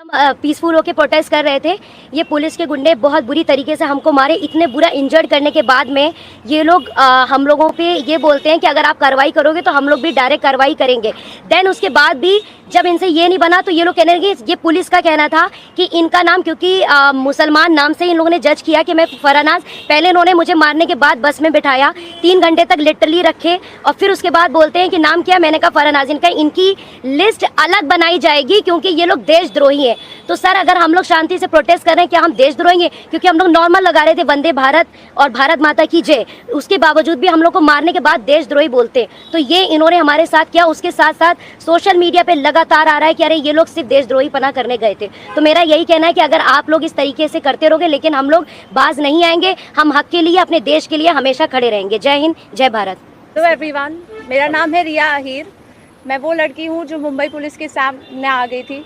Peaceful होके protest कर रहे थे। ये पुलिस के गुंडे बहुत बुरी तरीके से हमको मारे। इतने बुरा इंजर्ड करने के बाद में ये लोग हम लोगों पे ये बोलते हैं कि अगर आप कार्रवाई करोगे तो हम लोग भी डायरेक्ट कार्रवाई करेंगे। देन उसके बाद भी जब इनसे ये नहीं बना तो ये लोग कहने लगे, ये पुलिस का कहना था कि इनका नाम क्योंकि मुसलमान नाम से इन लोगों ने जज किया कि मैं फरनाज। पहले इन्होंने मुझे मारने के बाद बस में बिठाया, 3 घंटे तक लिटरली रखे और फिर उसके बाद बोलते हैं कि नाम क्या। मैंने कहा फरनाज। इनकी लिस्ट अलग बनाई जाएगी क्योंकि ये लोग देशद्रोही हैं। तो सर अगर हम लोग शांति से प्रोटेस्ट कर रहे हैं, क्या हम देशद्रोही हैं? क्योंकि हम लोग नॉर्मल लगा रहे थे वंदे भारत और भारत माता की जय, उसके बावजूद भी हम लोग को मारने के बाद देशद्रोही बोलते। तो ये इन्होंने हमारे साथ किया। उसके साथ साथ सोशल मीडिया पे लगातार आ रहा है कि अरे ये लोग सिर्फ देशद्रोही पना करने गए थे। तो मेरा यही कहना है कि अगर आप लोग इस तरीके से करते रहोगे, लेकिन हम लोग बाज नहीं आएंगे। हम हक के लिए, अपने देश के लिए हमेशा खड़े रहेंगे। जय हिंद, जय भारत। तो एवरीवन, मेरा नाम है रिया आहिर। मैं वो लड़की हूँ जो मुंबई पुलिस के सामने आ गई थी।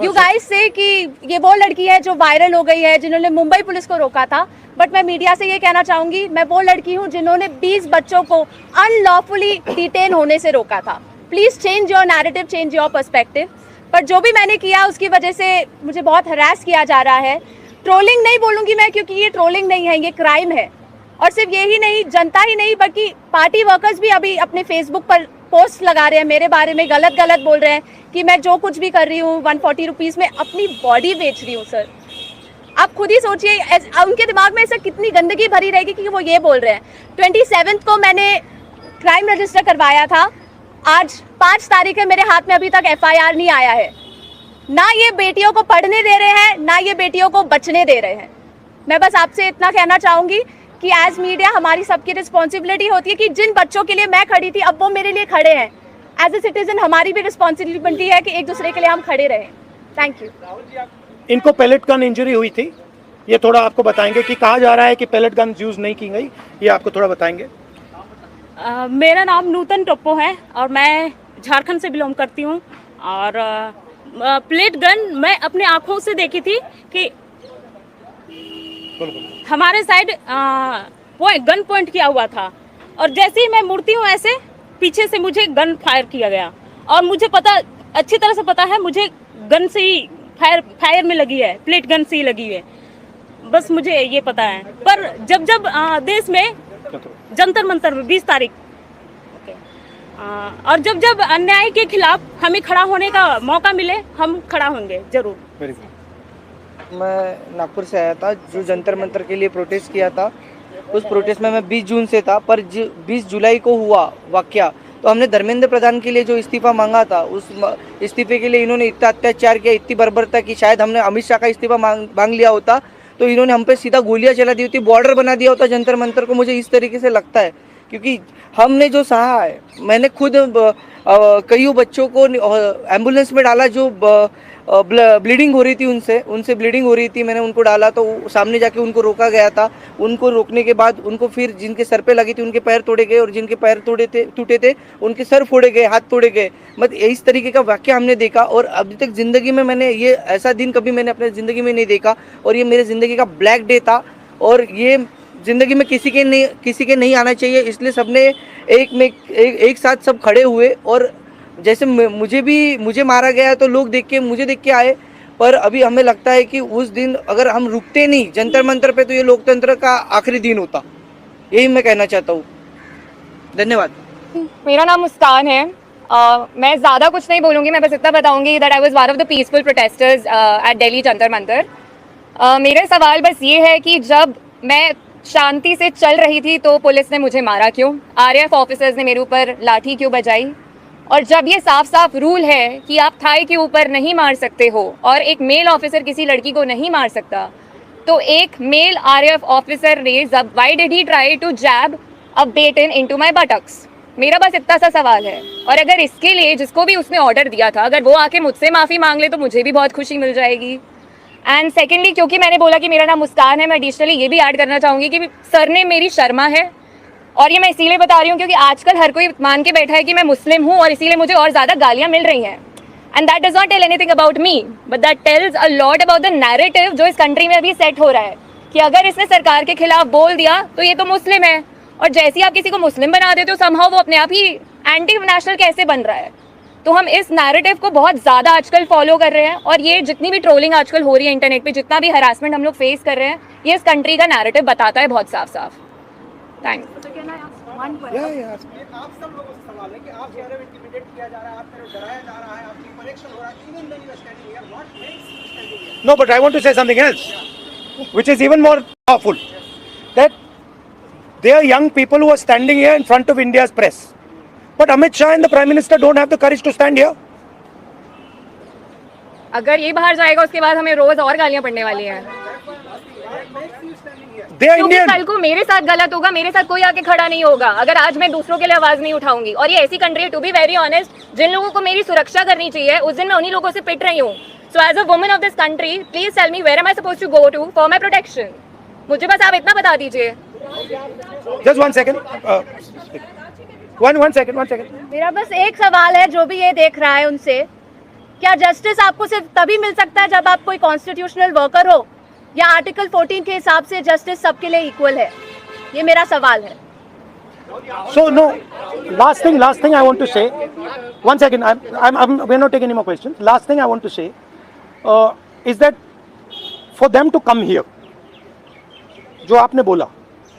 यू गाइस से कि ये वो लड़की है जो वायरल हो गई है, जिन्होंने मुंबई पुलिस को रोका था। बट मैं मीडिया से ये कहना चाहूँगी, मैं वो लड़की हूँ जिन्होंने 20 बच्चों को अनलॉफुली डिटेन होने से रोका था। Please change your narrative, change your perspective. पर जो भी मैंने किया उसकी वजह से मुझे बहुत हरास किया जा रहा है। ट्रोलिंग नहीं बोलूँगी मैं, क्योंकि ये ट्रोलिंग नहीं है, ये क्राइम है। और सिर्फ यही नहीं, जनता ही नहीं बल्कि पार्टी वर्कर्स भी अभी अपने फेसबुक पर पोस्ट लगा रहे हैं, मेरे बारे में गलत गलत बोल रहे हैं कि मैं जो कुछ भी कर रही हूँ 140 रुपीज़ में अपनी बॉडी बेच रही हूँ। सर आप खुद ही सोचिए, उनके दिमाग में ऐसा कितनी गंदगी भरी रहेगी कि वो ये बोल रहे हैं। 27 को मैंने क्राइम रजिस्टर करवाया था। आज 5 तारीख है, मेरे हाथ में अभी तक FIR नहीं आया है। ना ये बेटियों को पढ़ने दे रहे हैं, ना ये बेटियों को बचने दे रहे हैं। मैं बस आपसे इतना कहना चाहूँगी कि एज मीडिया हमारी सबकी रिस्पॉन्सिबिलिटी होती है कि जिन बच्चों के लिए मैं खड़ी थी अब वो मेरे लिए खड़े हैं। एज ए सिटीजन हमारी भी रिस्पॉन्सिबिलिटी है कि एक दूसरे के लिए हम खड़े रहें। Thank you. इनको पैलेट गन इंजरी हुई थी, ये थोड़ा आपको बताएंगे कि कहा जा रहा है कि पैलेट गन यूज नहीं की गई, ये आपको थोड़ा बताएंगे। मेरा नाम नूतन टोप्पो है और मैं झारखंड से बिलोंग करती हूँ। और प्लेट गन मैं अपनी आँखों से देखी थी कि हमारे साइड गन पॉइंट किया हुआ था और जैसे ही मैं मुड़ती हूँ ऐसे पीछे से मुझे गन फायर किया गया। और मुझे पता, अच्छी तरह से पता है, मुझे गन से ही फायर में लगी है, प्लेट गन से ही लगी है। बस मुझे ये पता है। पर जब जब देश में जंतर मंतर में 20 तारीख और जब जब अन्याय के खिलाफ हमें खड़ा होने का मौका मिले, हम खड़ा होंगे जरूर। मैं नागपुर से आया था, जो जंतर मंतर के लिए प्रोटेस्ट किया था। उस प्रोटेस्ट में मैं 20 जून से था, पर 20 जुलाई को हुआ वाकया तो हमने धर्मेंद्र प्रधान के लिए जो इस्तीफा मांगा था, उस इस्तीफे के लिए इन्होंने इतना अत्याचार किया, इतनी बर्बरता की। शायद हमने अमित शाह का इस्तीफा मांग लिया होता तो इन्होंने हम पे सीधा गोलियां चला दी होती, बॉर्डर बना दिया होता जंतर मंतर को। मुझे इस तरीके से लगता है क्योंकि हमने जो सहा है, मैंने खुद कई बच्चों को एम्बुलेंस में डाला जो ब्लीडिंग हो रही थी, उनसे ब्लीडिंग हो रही थी। मैंने उनको डाला तो सामने जाके उनको रोका गया था। उनको रोकने के बाद उनको फिर जिनके सर पे लगी थी उनके पैर तोड़े गए और जिनके पैर टूटे थे उनके सर फोड़े गए, हाथ तोड़े गए। मतलब इस तरीके का वाक्य हमने देखा और अभी तक ज़िंदगी में मैंने ये ऐसा दिन कभी मैंने अपने ज़िंदगी में नहीं देखा। और ये मेरे ज़िंदगी का ब्लैक डे था और ये ज़िंदगी में किसी के नहीं आना चाहिए। इसलिए सबने एक साथ सब खड़े हुए और जैसे मुझे मारा गया तो लोग मुझे देख के आए। पर अभी हमें लगता है कि उस दिन अगर हम रुकते नहीं जंतर मंतर पे तो ये लोकतंत्र का आखिरी दिन होता। यही मैं कहना चाहता हूँ। धन्यवाद। मेरा नाम मुस्कान है। मैं ज़्यादा कुछ नहीं बोलूँगी, मैं बस इतना बताऊँगी that I was one of the peaceful protesters at Delhi Jantar Mantar. मेरा सवाल बस ये है कि जब मैं शांति से चल रही थी तो पुलिस ने मुझे मारा क्यों? RAF ऑफिसर्स ने मेरे ऊपर लाठी क्यों बजाई? और जब ये साफ साफ रूल है कि आप थाई के ऊपर नहीं मार सकते हो और एक मेल ऑफिसर किसी लड़की को नहीं मार सकता, तो एक मेल RAF ऑफिसर ने why did he try to jab a baton into my buttocks? मेरा बस इतना सा सवाल है। और अगर इसके लिए जिसको भी उसने ऑर्डर दिया था, अगर वो आके मुझसे माफ़ी मांग ले तो मुझे भी बहुत खुशी मिल जाएगी। एंड सेकेंडली, क्योंकि मैंने बोला कि मेरा नाम मुस्कान है, मैं एडिशनली ये भी ऐड करना चाहूँगी कि सरनेम मेरी शर्मा है। और ये मैं इसीलिए बता रही हूँ क्योंकि आजकल हर कोई मान के बैठा है कि मैं मुस्लिम हूँ और इसीलिए मुझे और ज़्यादा गालियाँ मिल रही हैं। And that does not tell anything about me, but that tells a lot about the narrative जो इस कंट्री में अभी सेट हो रहा है कि अगर इसने सरकार के खिलाफ बोल दिया तो ये तो मुस्लिम है, और जैसे ही आप किसी को मुस्लिम बना देते हो समहाउ वो अपने आप ही एंटी नेशनल कैसे बन रहा है। तो हम इस नैरेटिव को बहुत ज़्यादा आजकल फॉलो कर रहे हैं, और ये जितनी भी ट्रोलिंग आजकल हो रही है इंटरनेट पे, जितना भी हरासमेंट हम लोग फेस कर रहे हैं, ये इस कंट्री का नैरेटिव बताता है बहुत साफ साफ। थैंक्स। आप सब लोगों से सवाल है कि आप कह रहे हो इंटिमिडेट किया जा रहा है, आप कह रहे हो डराया जा रहा है, आपकी कनेक्शन हो रहा है, even though you are standing here, what makes you standing here? No, but I want to say something else, which is even more powerful. That there are young people who are standing here in front of India's press, but Amit Shah and the Prime Minister don't have the courage to stand here. अगर ये बाहर जाएगा उसके बाद हमें रोज और गालियां पड़ने वाली हैं, They are क्योंकि Indian. कल को मेरे साथ गलत होगा, मेरे साथ कोई आके खड़ा नहीं होगा अगर आज मैं दूसरों के लिए आवाज नहीं उठाऊंगी। और ये ऐसी country, to be very honest, जिन लोगों को मेरी सुरक्षा करनी चाहिए उस दिन मैं उन्हीं लोगों से पिट रही हूँ। So as a woman of this country, please tell me where am I supposed to go to for my protection. मुझे बस आप इतना बता दीजिए। Just 1 second. One second. मेरा बस एक सवाल है जो भी ये देख रहा है उनसे, क्या जस्टिस आपको सिर्फ तभी मिल सकता है जब आप कोई कॉन्स्टिट्यूशनल वर्कर हो, या आर्टिकल 14 के हिसाब से जस्टिस सबके लिए इक्वल है? ये मेरा सवाल है। So no, last thing I want to say. 1 second, we're not taking any more questions. Last thing I want to say is that for them to come here, जो आपने बोला,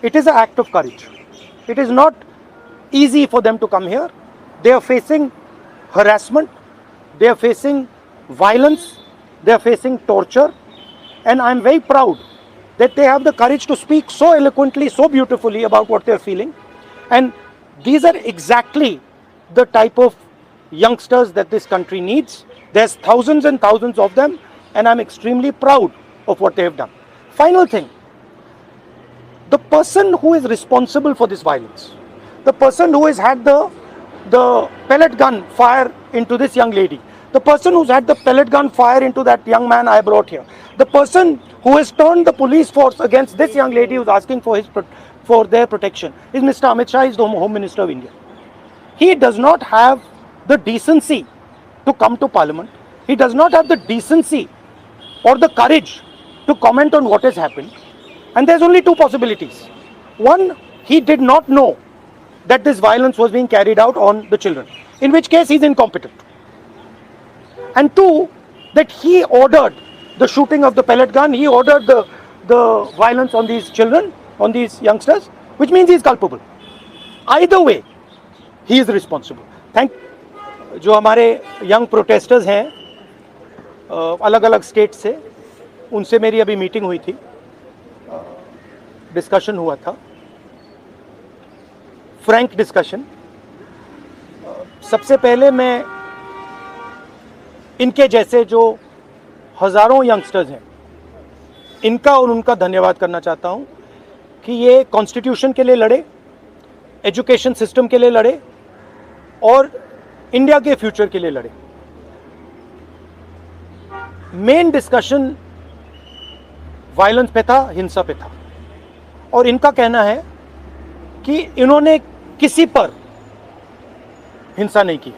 it is an act of courage. It is not easy for them to come here. They are facing harassment, they are facing violence, they are facing torture, and I am very proud that they have the courage to speak so eloquently, so beautifully about what they are feeling. And these are exactly the type of youngsters that this country needs. There's thousands and thousands of them, and I'm extremely proud of what they have done. Final thing, the person who is responsible for this violence, the person who has had the pellet gun fire into this young lady, the person who's had the pellet gun fire into that young man I brought here, the person who has turned the police force against this young lady who's asking for their protection is Mr. Amit Shah, is the Home Minister of India. He does not have the decency to come to Parliament. He does not have the decency or the courage to comment on what has happened. And there's only two possibilities. One, he did not know that this violence was being carried out on the children, in which case he's incompetent. And two, that he ordered the shooting of the pellet gun, he ordered the violence on these children, on these youngsters, which means he is culpable. Either way, he is responsible. जो हमारे young protesters हैं अलग अलग state से, उनसे मेरी अभी meeting हुई थी, डिस्कशन हुआ था, फ्रैंक डिस्कशन। सबसे पहले मैं इनके जैसे जो हज़ारों यंगस्टर्स हैं, इनका और उनका धन्यवाद करना चाहता हूं कि ये कॉन्स्टिट्यूशन के लिए लड़े, एजुकेशन सिस्टम के लिए लड़े और इंडिया के फ्यूचर के लिए लड़े। मेन डिस्कशन वायलेंस पे था, हिंसा पे था, और इनका कहना है कि इन्होंने किसी पर हिंसा नहीं की,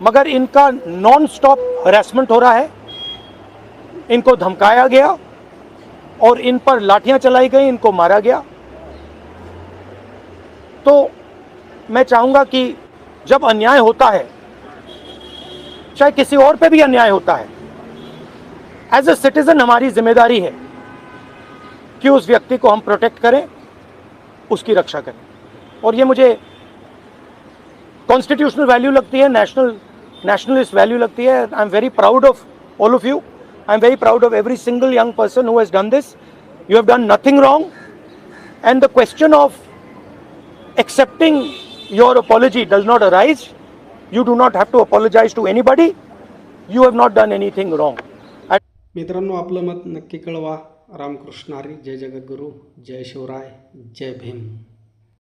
मगर इनका नॉन स्टॉप हरासमेंट हो रहा है, इनको धमकाया गया और इन पर लाठियां चलाई गई, इनको मारा गया। तो मैं चाहूंगा कि जब अन्याय होता है, चाहे किसी और पे भी अन्याय होता है, एज ए सिटीजन हमारी जिम्मेदारी है कि उस व्यक्ति को हम प्रोटेक्ट करें, उसकी रक्षा करें। और ये मुझे कॉन्स्टिट्यूशनल वैल्यू लगती है, nationalist वैल्यू लगती है। I am very proud of all of you, I am very proud of every single young person who has done this. You have done nothing wrong, and the question of accepting your apology does not arise. You do not have to apologize to anybody. You have not done anything wrong. मित्रांनो, आपलं मत नक्की कळवा. रामकृष्ण हरी. जय जगद्गुरू. जय शिवराय. जय भीम.